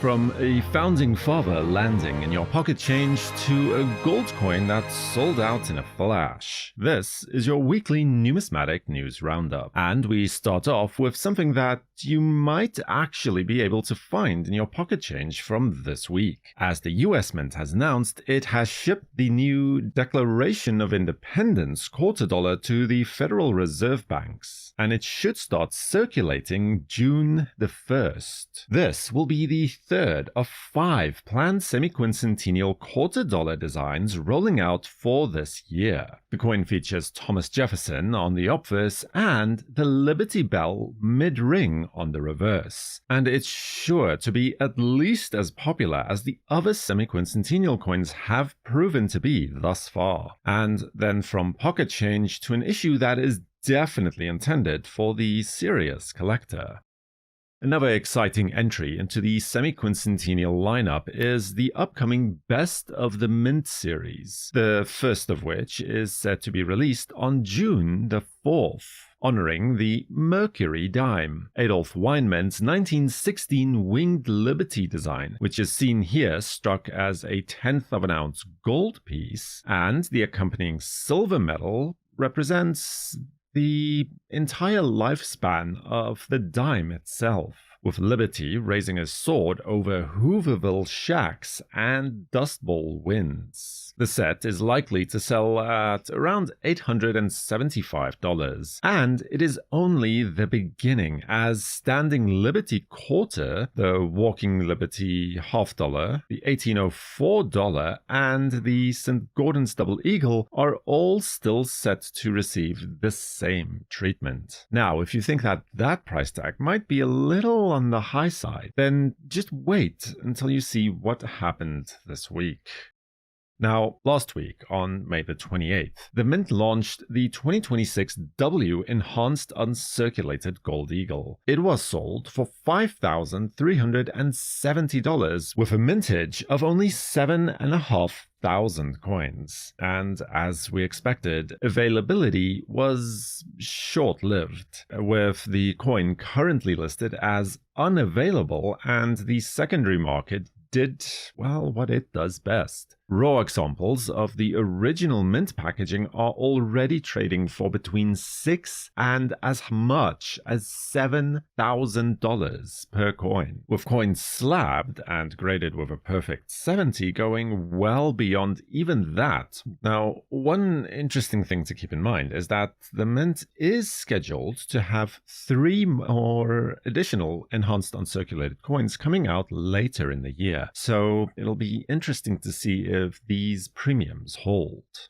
From a founding father landing in your pocket change to a gold coin that sold out in a flash. This is your weekly numismatic news roundup. And we start off with something that you might actually be able to find in your pocket change from this week. As the US Mint has announced, it has shipped the new Declaration of Independence quarter dollar to the Federal Reserve banks, and it should start circulating June the 1st. This will be the third of 5 planned semi-quincentennial quarter dollar designs rolling out for this year. The coin features Thomas Jefferson on the obverse and the Liberty Bell mid-ring on the reverse, and it's sure to be at least as popular as the other semi-quincentennial coins have proven to be thus far. And then from pocket change to an issue that is definitely intended for the serious collector. Another exciting entry into the semi-quincentennial lineup is the upcoming Best of the Mint series, the first of which is set to be released on June the 4th, honoring the Mercury Dime, Adolf Weinmann's 1916 Winged Liberty design, which is seen here struck as a 1/10 of an ounce gold piece, and the accompanying silver medal represents the entire lifespan of the dime itself, with Liberty raising a sword over Hooverville shacks and Dust Bowl winds. The set is likely to sell at around $875, and it is only the beginning, as Standing Liberty Quarter, the Walking Liberty $half, the $1804, and the St. Gordon's Double Eagle are all still set to receive the same treatment. Now, if you think that that price tag might be a little on the high side, then just wait until you see what happened this week. Now, last week, on May the 28th, the Mint launched the 2026 W Enhanced Uncirculated Gold Eagle. It was sold for $5,370 with a mintage of only 7,500 coins, and as we expected, availability was short-lived, with the coin currently listed as unavailable, and the secondary market did, well, what it does best. Raw examples of the original Mint packaging are already trading for between $6,000 and as much as $7,000 per coin, with coins slabbed and graded with a perfect 70 going well beyond even that. Now, one interesting thing to keep in mind is that the Mint is scheduled to have 3 more additional enhanced uncirculated coins coming out later in the year, so it'll be interesting to see if these premiums hold.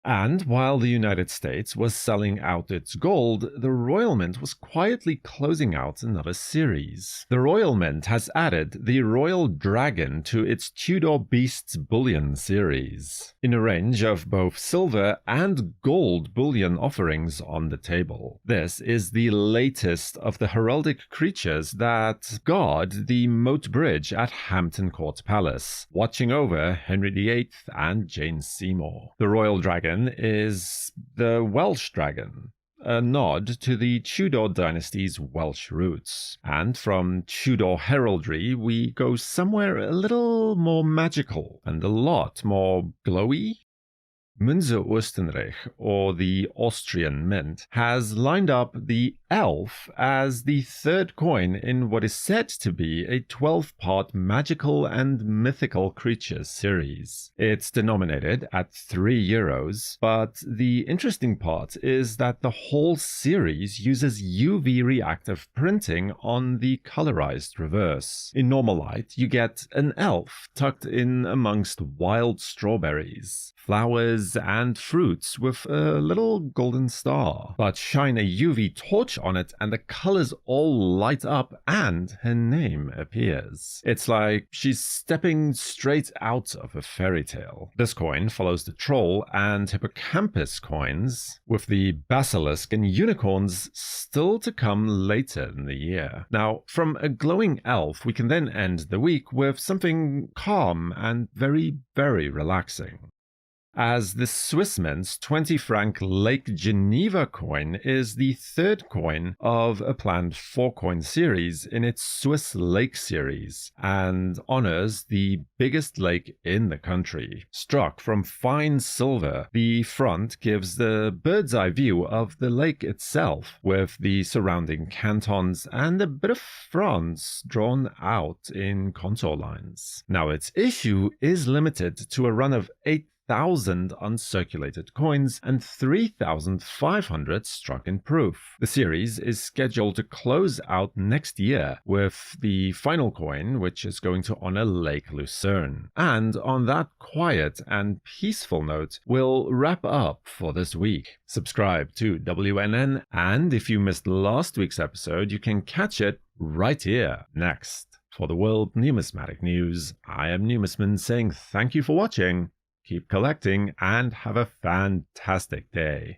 And while the United States was selling out its gold, the Royal Mint was quietly closing out another series. The Royal Mint has added the Royal Dragon to its Tudor Beasts bullion series, in a range of both silver and gold bullion offerings on the table. This is the latest of the heraldic creatures that guard the Moat Bridge at Hampton Court Palace, watching over Henry VIII and Jane Seymour. The Royal Dragon is the Welsh Dragon, a nod to the Tudor dynasty's Welsh roots. And from Tudor heraldry, we go somewhere a little more magical and a lot more glowy. Münze Oostenrijk, or the Austrian Mint, has lined up the Elf as the third coin in what is said to be a 12-part magical and mythical creatures series. It's denominated at €3, but the interesting part is that the whole series uses UV reactive printing on the colorized reverse. In normal light, you get an elf tucked in amongst wild strawberries, flowers, and fruits with a little golden star. But shine a UV torch on it and the colors all light up and her name appears. It's like she's stepping straight out of a fairy tale. This coin follows the troll and hippocampus coins, with the basilisk and unicorns still to come later in the year. Now, from a glowing elf, we can then end the week with something calm and very, very relaxing. as the Swissmint 20 franc Lake Geneva coin is the third coin of a planned 4-coin series in its Swiss Lake series, and honors the biggest lake in the country. Struck from fine silver, the front gives the bird's eye view of the lake itself, with the surrounding cantons and a bit of France drawn out in contour lines. Now, its issue is limited to a run of 8,000 uncirculated coins and 3,500 struck in proof. The series is scheduled to close out next year with the final coin, which is going to honor Lake Lucerne. And on that quiet and peaceful note, we'll wrap up for this week. Subscribe to WNN, and if you missed last week's episode, you can catch it right here next. For the World Numismatic News, I am Numisman saying thank you for watching. Keep collecting and have a fantastic day.